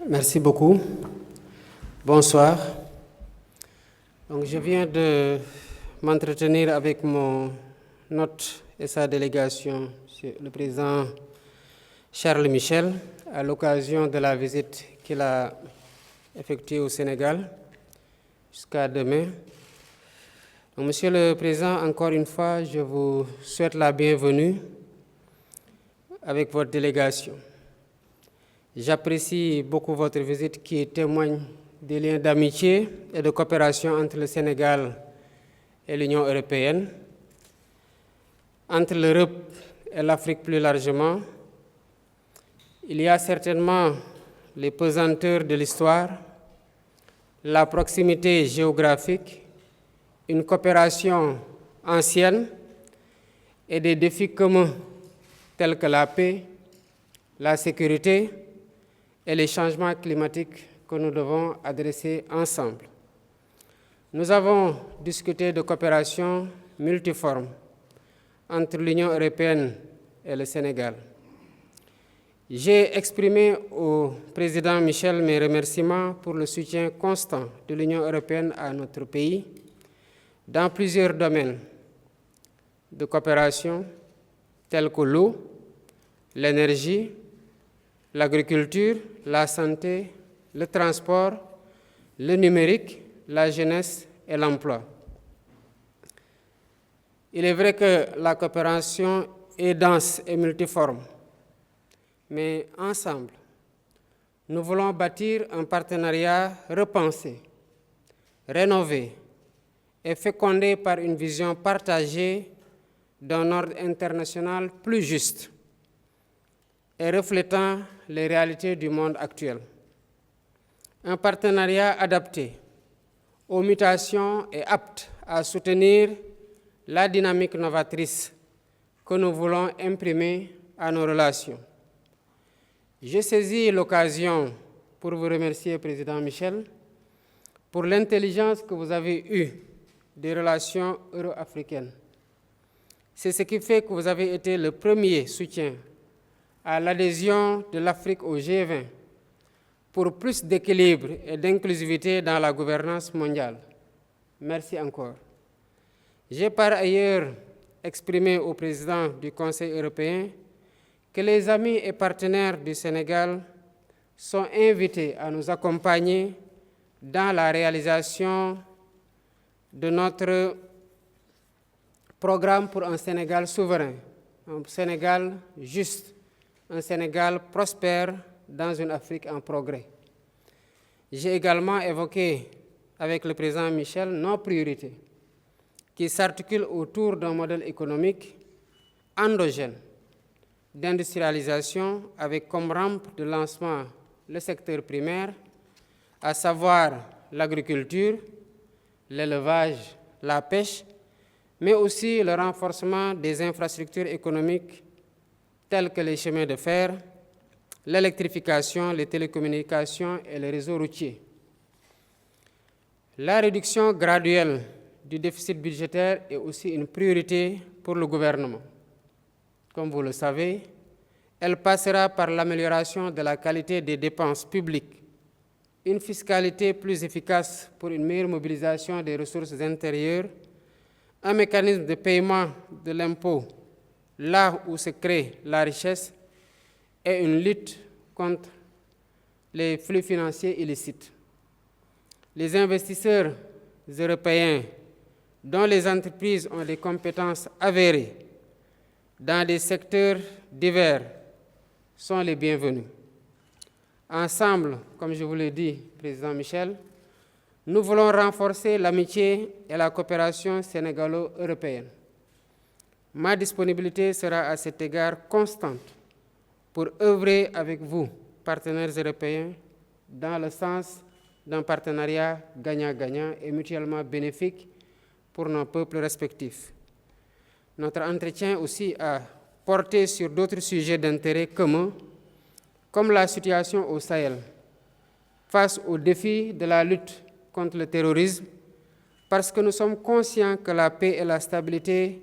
Merci beaucoup. Bonsoir. Donc, je viens de m'entretenir avec mon hôte et sa délégation, le président Charles Michel, à l'occasion de la visite qu'il a effectuée au Sénégal jusqu'à demain. Donc, Monsieur le Président, encore une fois, je vous souhaite la bienvenue avec votre délégation. J'apprécie beaucoup votre visite qui témoigne des liens d'amitié et de coopération entre le Sénégal et l'Union européenne, entre l'Europe et l'Afrique plus largement. Il y a certainement les pesanteurs de l'histoire, la proximité géographique, une coopération ancienne et des défis communs tels que la paix, la sécurité et les changements climatiques que nous devons adresser ensemble. Nous avons discuté de coopération multiforme entre l'Union européenne et le Sénégal. J'ai exprimé au président Michel mes remerciements pour le soutien constant de l'Union européenne à notre pays dans plusieurs domaines de coopération tels que l'eau, l'énergie, l'agriculture, la santé, le transport, le numérique, la jeunesse et l'emploi. Il est vrai que la coopération est dense et multiforme, mais ensemble, nous voulons bâtir un partenariat repensé, rénové et fécondé par une vision partagée d'un ordre international plus juste et reflétant les réalités du monde actuel. Un partenariat adapté aux mutations et apte à soutenir la dynamique novatrice que nous voulons imprimer à nos relations. J'ai saisi l'occasion pour vous remercier, Président Michel, pour l'intelligence que vous avez eue des relations euro-africaines. C'est ce qui fait que vous avez été le premier soutien à l'adhésion de l'Afrique au G20 pour plus d'équilibre et d'inclusivité dans la gouvernance mondiale. Merci encore. J'ai par ailleurs exprimé au président du Conseil européen que les amis et partenaires du Sénégal sont invités à nous accompagner dans la réalisation de notre programme pour un Sénégal souverain, un Sénégal juste, un Sénégal prospère dans une Afrique en progrès. J'ai également évoqué avec le président Michel nos priorités qui s'articulent autour d'un modèle économique endogène d'industrialisation avec comme rampe de lancement le secteur primaire, à savoir l'agriculture, l'élevage, la pêche, mais aussi le renforcement des infrastructures économiques tels que les chemins de fer, l'électrification, les télécommunications et les réseaux routiers. La réduction graduelle du déficit budgétaire est aussi une priorité pour le gouvernement. Comme vous le savez, elle passera par l'amélioration de la qualité des dépenses publiques, une fiscalité plus efficace pour une meilleure mobilisation des ressources intérieures, un mécanisme de paiement de l'impôt là où se crée la richesse et une lutte contre les flux financiers illicites. Les investisseurs européens dont les entreprises ont des compétences avérées dans des secteurs divers sont les bienvenus. Ensemble, comme je vous l'ai dit, Président Michel, nous voulons renforcer l'amitié et la coopération sénégalo-européenne. Ma disponibilité sera à cet égard constante pour œuvrer avec vous, partenaires européens, dans le sens d'un partenariat gagnant-gagnant et mutuellement bénéfique pour nos peuples respectifs. Notre entretien aussi a porté sur d'autres sujets d'intérêt commun, comme la situation au Sahel, face aux défis de la lutte contre le terrorisme, parce que nous sommes conscients que la paix et la stabilité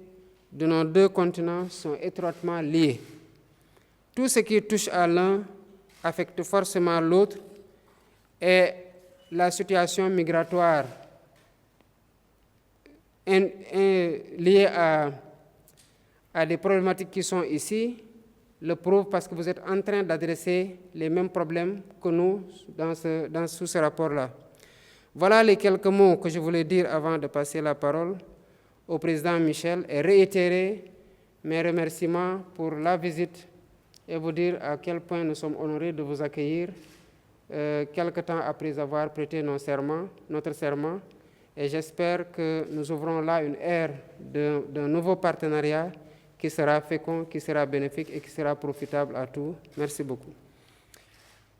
de nos deux continents sont étroitement liés. Tout ce qui touche à l'un affecte forcément l'autre Et la situation migratoire liée à des problématiques qui sont ici le prouve, parce que vous êtes en train d'adresser les mêmes problèmes que nous sous ce rapport-là. Voilà les quelques mots que je voulais dire avant de passer la parole au président Michel et réitérer mes remerciements pour la visite et vous dire à quel point nous sommes honorés de vous accueillir quelque temps après avoir prêté notre serment. Et j'espère que nous ouvrons là une ère d'un nouveau partenariat qui sera fécond, qui sera bénéfique et qui sera profitable à tous. Merci beaucoup.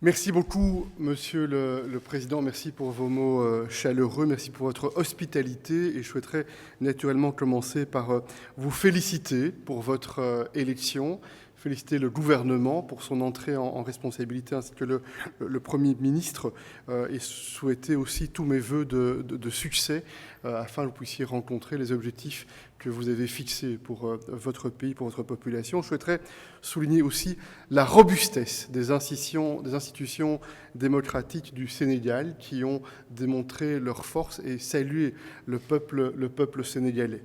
Merci beaucoup, Monsieur le Président. Merci pour vos mots chaleureux. Merci pour votre hospitalité. Et je souhaiterais naturellement commencer par vous féliciter pour votre élection, féliciter le gouvernement pour son entrée en responsabilité, ainsi que le Premier ministre, et souhaiter aussi tous mes vœux de succès afin que vous puissiez rencontrer les objectifs que vous avez fixés pour votre pays, pour votre population. Je souhaiterais souligner aussi la robustesse des institutions démocratiques du Sénégal qui ont démontré leur force et salué le peuple sénégalais.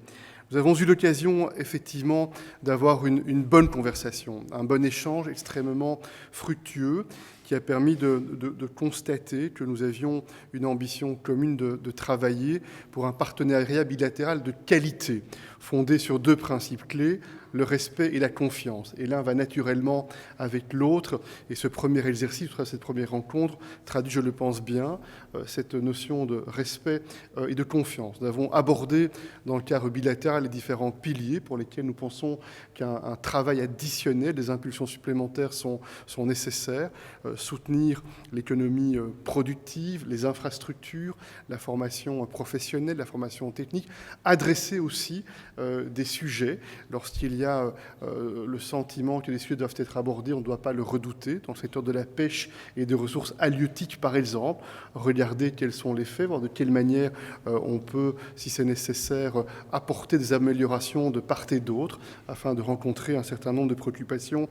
Nous avons eu l'occasion, effectivement, d'avoir une bonne conversation, un bon échange extrêmement fructueux qui a permis de constater que nous avions une ambition commune de travailler pour un partenariat bilatéral de qualité, fondé sur deux principes clés, le respect et la confiance. Et l'un va naturellement avec l'autre. Et ce premier exercice, cette première rencontre, traduit, je le pense bien, cette notion de respect et de confiance. Nous avons abordé dans le cadre bilatéral les différents piliers pour lesquels nous pensons qu'un travail additionnel, des impulsions supplémentaires sont nécessaires. Soutenir l'économie productive, les infrastructures, la formation professionnelle, la formation technique, adresser aussi des sujets lorsqu'il y a le sentiment que les sujets doivent être abordés, on ne doit pas le redouter. Dans le secteur de la pêche et des ressources halieutiques, par exemple, regarder quels sont les faits, voir de quelle manière on peut, si c'est nécessaire, apporter des améliorations de part et d'autre afin de rencontrer un certain nombre de préoccupations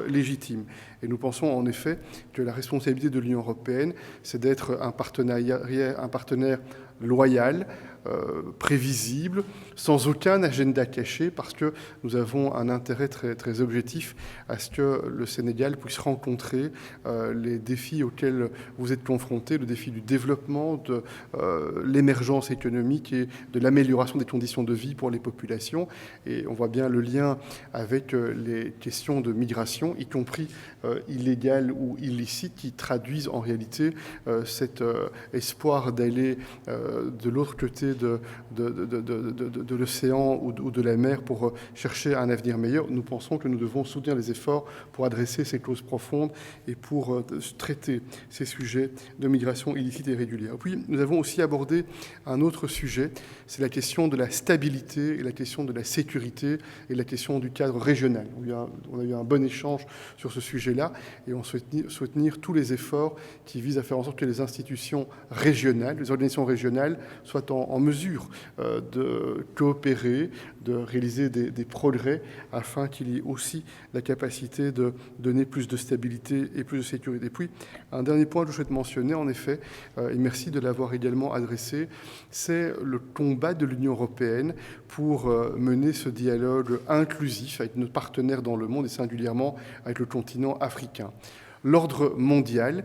légitimes. Et nous pensons en effet que la responsabilité de l'Union européenne, c'est d'être un partenaire loyal, prévisible, sans aucun agenda caché, parce que nous avons un intérêt très, très objectif à ce que le Sénégal puisse rencontrer les défis auxquels vous êtes confrontés, le défi du développement, de l'émergence économique et de l'amélioration des conditions de vie pour les populations. Et on voit bien le lien avec les questions de migration, y compris illégales ou illicites, qui traduisent en réalité cet espoir d'aller de l'autre côté de l'océan ou de la mer pour chercher un avenir meilleur. Nous pensons que nous devons soutenir les efforts pour adresser ces causes profondes et pour traiter ces sujets de migration illicite et régulière. Puis, nous avons aussi abordé un autre sujet, c'est la question de la stabilité et la question de la sécurité et la question du cadre régional. On a eu un bon échange sur ce sujet-là et on soutenir tous les efforts qui visent à faire en sorte que les institutions régionales, les organisations régionales soient en mesure de coopérer, de réaliser des progrès afin qu'il y ait aussi la capacité de donner plus de stabilité et plus de sécurité. Puis, un dernier point que je souhaite mentionner, en effet, et merci de l'avoir également adressé, c'est le combat de l'Union européenne pour mener ce dialogue inclusif avec nos partenaires dans le monde et singulièrement avec le continent africain. L'ordre mondial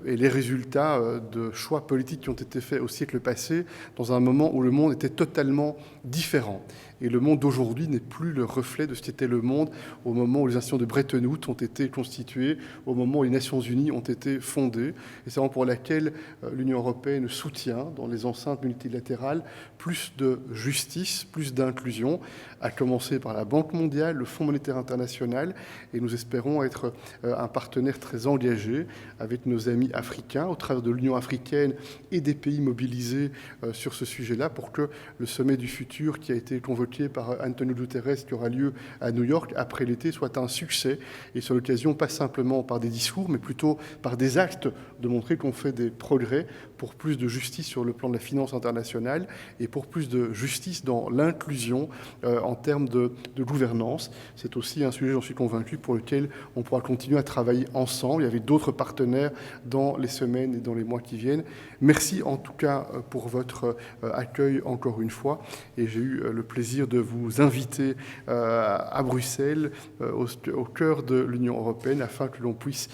et les résultats de choix politiques qui ont été faits au siècle passé dans un moment où le monde était totalement différent. Et le monde d'aujourd'hui n'est plus le reflet de ce qu'était le monde au moment où les institutions de Bretton Woods ont été constituées, au moment où les Nations Unies ont été fondées. Et c'est vraiment pour laquelle l'Union européenne soutient, dans les enceintes multilatérales, plus de justice, plus d'inclusion, à commencer par la Banque mondiale, le Fonds monétaire international. Et nous espérons être un partenaire très engagé avec nos amis africains, au travers de l'Union africaine et des pays mobilisés sur ce sujet-là, pour que le sommet du futur qui a été convoqué évoqué par Antonio Guterres qui aura lieu à New York après l'été soit un succès et soit l'occasion, pas simplement par des discours, mais plutôt par des actes, de montrer qu'on fait des progrès pour plus de justice sur le plan de la finance internationale et pour plus de justice dans l'inclusion en termes de gouvernance. C'est aussi un sujet, j'en suis convaincu, pour lequel on pourra continuer à travailler ensemble. Il y avait d'autres partenaires dans les semaines et dans les mois qui viennent. Merci en tout cas pour votre accueil encore une fois. Et j'ai eu le plaisir de vous inviter à Bruxelles, au cœur de l'Union européenne, afin que l'on puisse,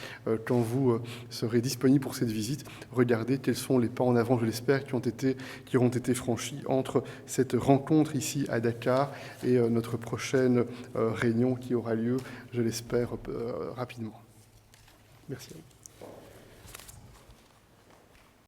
quand vous serez disponible pour cette visite, regarder quels sont les pas en avant, je l'espère, qui auront été franchis entre cette rencontre ici à Dakar et notre prochaine réunion qui aura lieu, je l'espère, rapidement. Merci à vous.